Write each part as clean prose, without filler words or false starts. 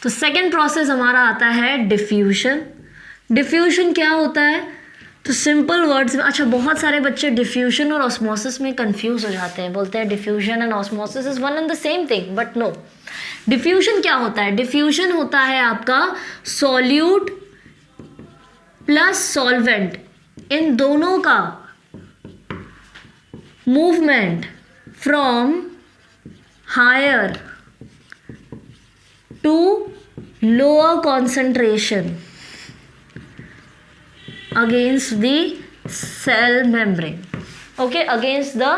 तो second process हमारा आता है डिफ्यूशन। डिफ्यूशन क्या होता है? तो सिंपल वर्ड्स में, अच्छा बहुत सारे बच्चे डिफ्यूजन और ऑस्मोसिस में कंफ्यूज हो जाते हैं, बोलते हैं diffusion and osmosis is one and the same thing, but no. Diffusion क्या होता है? डिफ्यूजन होता है आपका सॉल्यूट प्लस सॉल्वेंट, इन दोनों का movement from higher to lower concentration against the cell membrane. Okay, against the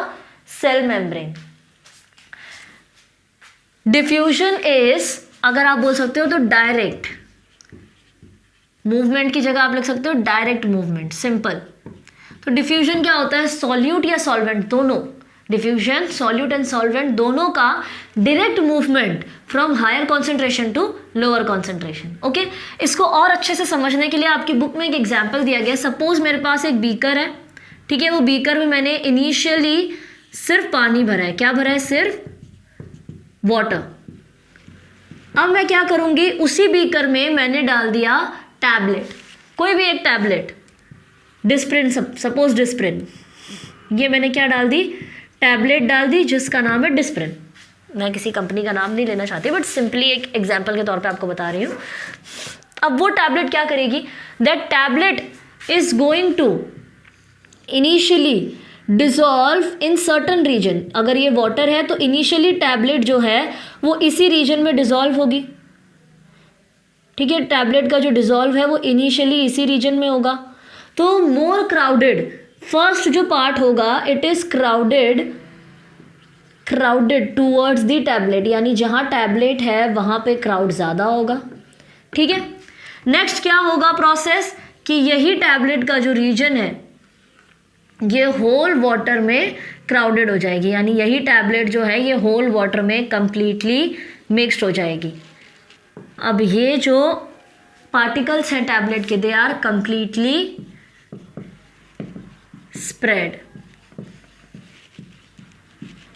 cell membrane. Diffusion is, अगर आप बोल सकते हो तो डायरेक्ट मूवमेंट की जगह आप लिख सकते हो डायरेक्ट मूवमेंट, सिंपल। तो डिफ्यूजन क्या होता है? सॉल्यूट या सॉल्वेंट दोनों, डिफ्यूजन सॉल्यूट एंड सॉल्वेंट दोनों का direct movement from higher concentration to lower concentration. Okay, इसको और अच्छे से समझने के लिए आपकी बुक में एक एग्जांपल दिया गया। सपोज मेरे पास एक बीकर है, ठीक है, वो बीकर में मैंने इनिशियली सिर्फ पानी भरा है। क्या भरा है? सिर्फ वाटर। अब मैं क्या करूंगी, उसी बीकर में मैंने डाल दिया टैबलेट, कोई भी एक टैबलेट, डिस्प्रिन, सपोज डिस्प्रिन, ये मैंने क्या डाल दी? टैबलेट डाल दी जिसका नाम है डिस्प्रिन। मैं किसी कंपनी का नाम नहीं लेना चाहती, बट सिंपली एक एग्जांपल के तौर पे आपको बता रही हूँ। अब वो टैबलेट क्या करेगी? That tablet is going to initially dissolve in certain region. अगर ये वाटर है तो इनिशियली टैबलेट जो है वो इसी रीजन में डिसॉल्व होगी, ठीक है, टैबलेट का जो डिसॉल्व है वो इनिशियली इसी रीजन में होगा। तो मोर क्राउडेड, फर्स्ट जो पार्ट होगा it is crowded towards the tablet, यानी जहां टैबलेट है वहां पे क्राउड ज्यादा होगा, ठीक है। नेक्स्ट क्या होगा प्रोसेस कि यही टैबलेट का जो रीजन है ये होल वाटर में क्राउडेड हो जाएगी, यानी यही टैबलेट जो है ये होल वाटर में कंप्लीटली मिक्स्ड हो जाएगी। अब ये जो पार्टिकल्स हैं टैबलेट के, they are completely spread,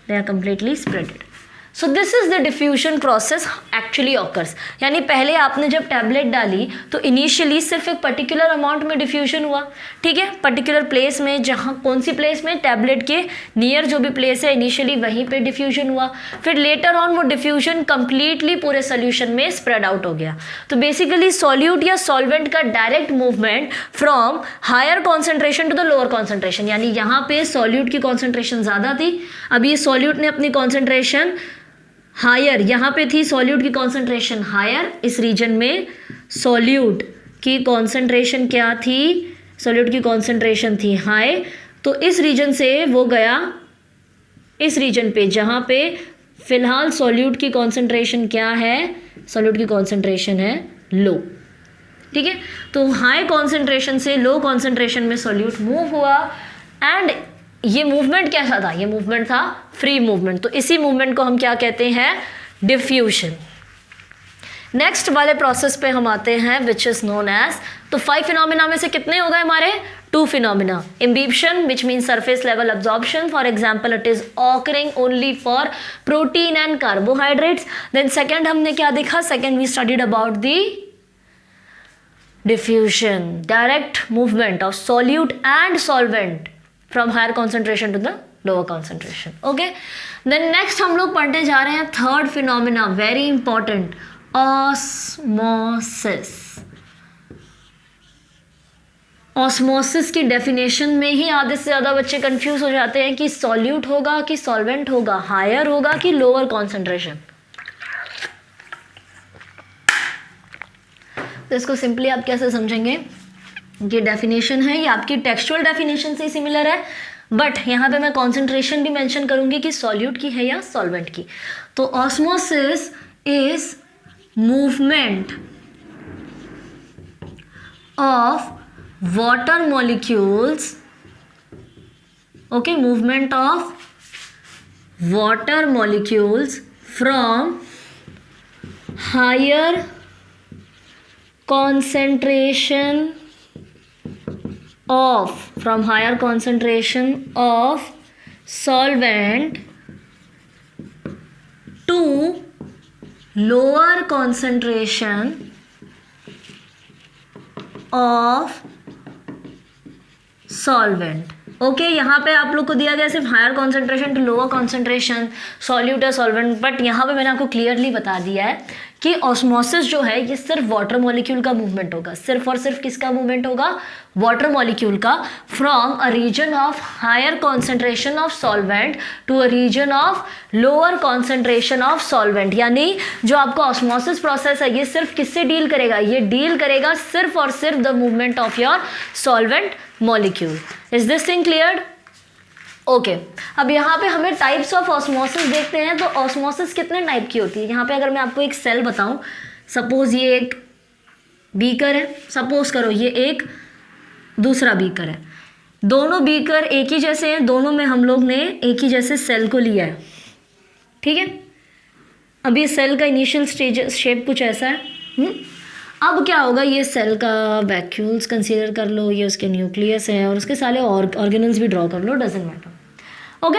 they are completely spreaded. So this is the diffusion process actually occurs. यानी पहले आपने जब टैबलेट डाली तो इनिशियली सिर्फ एक पर्टिकुलर अमाउंट में डिफ्यूजन हुआ, ठीक है, पर्टिकुलर प्लेस में, जहाँ कौन सी प्लेस में? टैबलेट के नियर जो भी प्लेस है इनिशियली वहीं पे डिफ्यूजन हुआ। फिर लेटर ऑन वो डिफ्यूजन कंप्लीटली पूरे सोल्यूशन में स्प्रेड आउट हो गया। तो बेसिकली सॉल्यूट या सॉल्वेंट का direct movement from higher concentration to the lower concentration, यानी यहाँ पे सॉल्यूट की कॉन्सेंट्रेशन ज़्यादा थी, अब ये सॉल्यूट ने अपनी कॉन्सेंट्रेशन हायर, यहाँ पे थी सॉल्यूट की कॉन्सेंट्रेशन हायर, इस रीजन में सॉल्यूट की कॉन्सेंट्रेशन क्या थी? सॉल्यूट की कॉन्सेंट्रेशन थी हाई, तो इस रीजन से वो गया इस रीजन पे जहाँ पे फिलहाल सॉल्यूट की कॉन्सेंट्रेशन क्या है? सॉल्यूट की कॉन्सेंट्रेशन है लो, ठीक है। तो हाई कॉन्सेंट्रेशन से लो कॉन्सेंट्रेशन में सॉल्यूट मूव हुआ, एंड ये मूवमेंट कैसा था? ये मूवमेंट था फ्री मूवमेंट। तो इसी मूवमेंट को हम क्या कहते हैं? डिफ्यूजन। नेक्स्ट वाले प्रोसेस पे हम आते हैं विच इज नोन एज, तो 5 फिनोमिना में से कितने हो गए हमारे? 2 phenomena. Imbibition which mean surface level absorption, for example it is occurring only for protein and carbohydrates. Then second हमने क्या देखा? Second we studied about the diffusion, direct movement of solute and solvent from higher concentration to the lower concentration. Okay, then next हम लोग पढ़ने जा रहे हैं third phenomena, very important, osmosis. Osmosis की डेफिनेशन में ही आधे से ज़्यादा बच्चे कंफ्यूज हो जाते हैं कि सॉल्यूट होगा कि सॉल्वेंट होगा, हायर होगा कि लोअर कॉन्सेंट्रेशन। तो इसको सिंपली आप कैसे समझेंगे? ये डेफिनेशन है, ये आपकी टेक्सचुअल डेफिनेशन से सिमिलर है, बट यहाँ पे मैं कॉन्सेंट्रेशन भी मेंशन करूंगी कि सॉल्यूट की है या सॉल्वेंट की। तो osmosis is movement of water molecules, okay, movement of water molecules from higher concentration of solvent to lower concentration of solvent. Okay, यहाँ पे आप लोग को दिया गया सिर्फ higher concentration to lower concentration solute या सॉल्वेंट, बट यहाँ पे मैंने आपको क्लियरली बता दिया है कि ऑस्मोसिस जो है ये सिर्फ वाटर मॉलिक्यूल का मूवमेंट होगा, सिर्फ और सिर्फ किसका मूवमेंट होगा, वाटर मॉलिक्यूल का, from a region of higher concentration of solvent to a region of lower concentration of solvent. यानी जो आपका ऑस्मोसिस प्रोसेस है ये सिर्फ किससे डील करेगा, ये डील करेगा सिर्फ और सिर्फ the movement of your solvent molecule. Is this thing cleared? Okay, अब यहाँ पे हमें टाइप्स ऑफ ऑस्मोसिस देखते हैं। तो ऑस्मोसिस कितने टाइप की होती है? यहाँ पे अगर मैं आपको एक सेल बताऊँ, सपोज ये एक बीकर है, सपोज करो ये एक दूसरा बीकर है, दोनों बीकर एक ही जैसे हैं, दोनों में हम लोग ने एक ही जैसे सेल को लिया है, ठीक है। अब ये सेल का इनिशियल स्टेज शेप कुछ ऐसा है। अब क्या होगा, ये सेल का वैक्यूल्स कंसीडर कर लो, ये उसके न्यूक्लियस है और उसके सारे ऑर्गेनल्स भी ड्रॉ कर लो, डजेंट मैटर। ओके,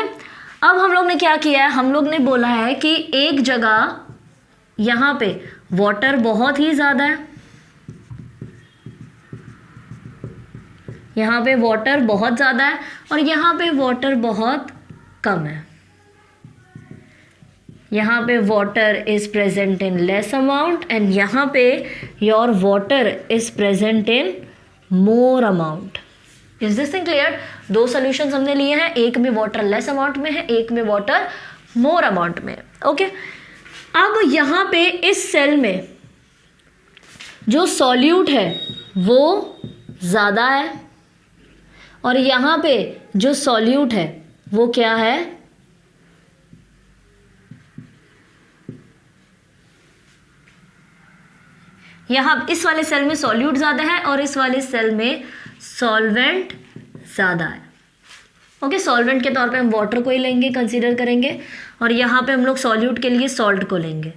अब हम लोग ने क्या किया है, हम लोग ने बोला है कि एक जगह यहाँ पे वाटर बहुत ही ज़्यादा है, यहाँ पे वाटर बहुत ज़्यादा है और यहाँ पे वाटर बहुत कम है। यहाँ पे water is present in less amount and यहाँ पे your water is present in more amount. Is this thing clear? दो सॉल्यूशंस हमने लिए हैं, एक में वाटर लेस अमाउंट में है, एक में वाटर मोर अमाउंट में। ओके, अब यहाँ पे इस सेल में जो सॉल्यूट है वो ज़्यादा है और यहाँ पे जो सॉल्यूट है वो क्या है, यहाँ इस वाले सेल में सॉल्यूट ज़्यादा है और इस वाले सेल में सॉल्वेंट ज़्यादा है। ओके, सॉल्वेंट के तौर पे हम वाटर को ही लेंगे, कंसीडर करेंगे, और यहाँ पे हम लोग सॉल्यूट के लिए सॉल्ट को लेंगे।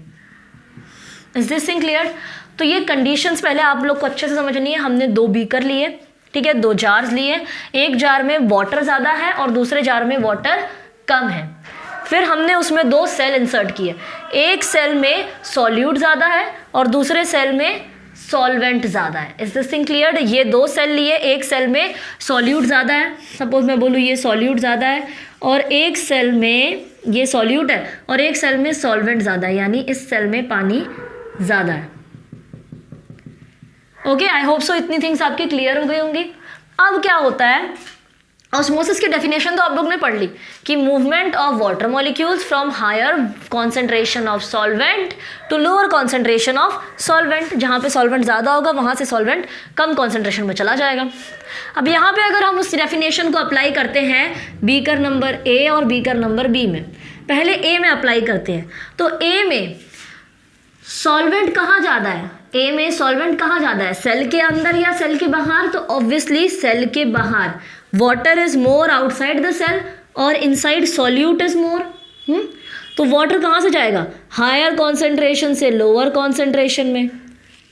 Is this thing clear? तो ये कंडीशंस पहले आप लोग को अच्छे से समझनी है। हमने दो बीकर लिए, ठीक है, दो जार्स लिए, एक जार में वाटर ज़्यादा है और दूसरे जार में वाटर कम है। फिर हमने उसमें दो सेल इंसर्ट किए, एक सेल में सॉल्यूट ज़्यादा है और दूसरे सेल में सॉल्वेंट ज़्यादा है। Is this thing clear? ये दो सेल लिए, एक सेल में सॉल्यूट ज़्यादा है, सपोज मैं बोलूँ ये सॉल्यूट ज़्यादा है, और एक सेल में ये सॉल्यूट है और एक सेल में सॉल्वेंट ज़्यादा है, यानी इस सेल में पानी ज़्यादा है। ओके, आई होप सो इतनी थिंग्स आपकी क्लियर हो गई होंगी। अब क्या होता है, ऑस्मोसिस की डेफिनेशन तो आप लोग ने पढ़ ली कि movement of water molecules from higher concentration of solvent to lower concentration of solvent. जहाँ पे सॉल्वेंट ज़्यादा होगा वहाँ से सॉल्वेंट कम कॉन्सेंट्रेशन में चला जाएगा। अब यहाँ पे अगर हम उस डेफिनेशन को अप्लाई करते हैं बीकर नंबर ए और बीकर नंबर बी में, पहले ए में अप्लाई करते हैं, तो ए में सॉल्वेंट कहाँ ज़्यादा है, ए में सॉल्वेंट कहाँ ज़्यादा है, सेल के अंदर या सेल के बाहर? तो ऑब्वियसली सेल के बाहर। Water is more outside the cell और इनसाइड सॉल्यूट इज मोर। तो वाटर कहाँ से जाएगा, हायर कॉन्सेंट्रेशन से लोअर कॉन्सेंट्रेशन में,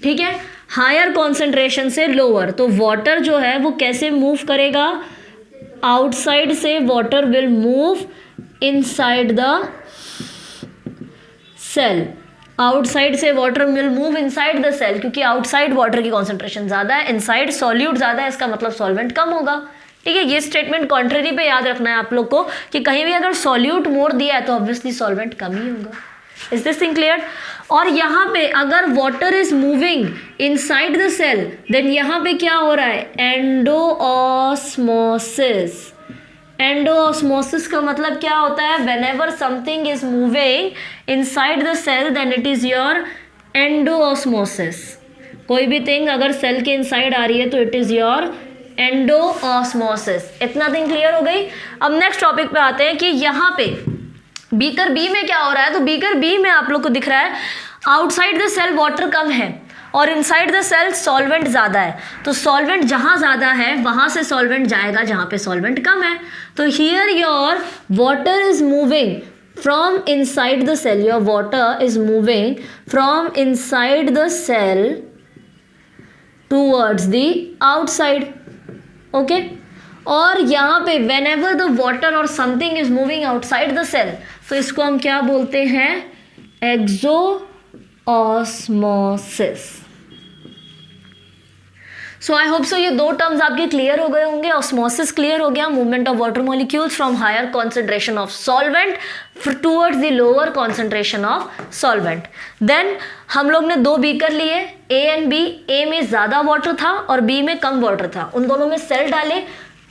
ठीक है, हायर कॉन्सेंट्रेशन से लोअर। तो वाटर जो है वो कैसे मूव करेगा, आउटसाइड से water will move inside the cell, outside से water will move inside the cell, क्योंकि आउटसाइड वाटर की कॉन्सेंट्रेशन ज़्यादा है, इनसाइड सॉल्यूट ज़्यादा है, इसका मतलब सॉल्वेंट कम होगा। ठीक है, ये स्टेटमेंट कॉन्ट्ररी पे याद रखना है आप लोग को कि कहीं भी अगर सॉल्यूट मोर दिया है तो ऑब्वियसली सॉल्वेंट कम ही होगा। Is this thing clear? और यहाँ पे अगर water is moving inside the cell then यहाँ पे क्या हो रहा है, एंडोऑस्मोसिस। एंडोऑस्मोसिस का मतलब क्या होता है, whenever something is moving inside the cell then it is your endoosmosis. कोई भी थिंग अगर सेल के इनसाइड आ रही है तो इट इज योर एंडोऑस्मोसिस। इतना थिंग क्लियर हो गई। अब नेक्स्ट टॉपिक पे आते हैं कि यहाँ पे बीकर बी में क्या हो रहा है। तो बीकर बी में आप लोग को दिख रहा है आउटसाइड द सेल वाटर कम है और इनसाइड द सेल सॉल्वेंट ज़्यादा है। तो सॉल्वेंट जहाँ ज़्यादा है वहाँ से सॉल्वेंट जाएगा जहाँ पे सॉल्वेंट कम है। तो here your water is moving from inside the cell, your water is moving from inside the cell towards the outside. Okay, और यहाँ पे whenever the water or something is moving outside the cell, तो इसको हम क्या बोलते हैं, osmosis. So I hope so ये दो टर्म्स आपके क्लियर हो गए होंगे। ऑस्मोसिस क्लियर हो गया, movement of water molecules from higher concentration of solvent towards the lower concentration of solvent. Then हम लोग ने दो बीकर लिए, ए एंड बी। ए में ज़्यादा वाटर था और बी में कम वाटर था, उन दोनों में सेल डाले।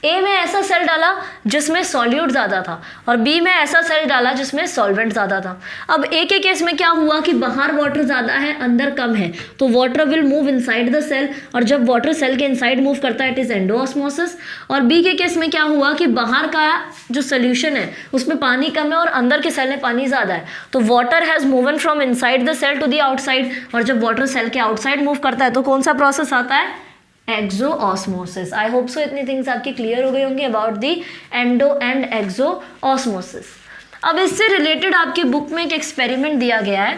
ए में ऐसा सेल डाला जिसमें सॉल्यूट ज़्यादा था और बी में ऐसा सेल डाला जिसमें सॉल्वेंट ज़्यादा था। अब ए के केस में क्या हुआ कि बाहर वाटर ज़्यादा है, अंदर कम है, तो water will move inside the cell, और जब वाटर सेल के इनसाइड मूव करता है इट इज़ एंडोऑस्मोसिस। और बी के केस में क्या हुआ कि बाहर का जो सोल्यूशन है उसमें पानी कम है और अंदर के सेल में पानी ज़्यादा है, तो water has moved from inside the cell to the outside, और जब वाटर सेल के आउटसाइड मूव करता है तो कौन सा प्रोसेस आता है? एक्सोऑस्मोसिस। आई होप सो इतनी थिंग्स आपकी क्लियर हो गई होंगी अबाउट दी एंडो एंड एक्सोऑस्मोसिस। अब इससे रिलेटेड आपकी बुक में एक एक्सपेरिमेंट दिया गया है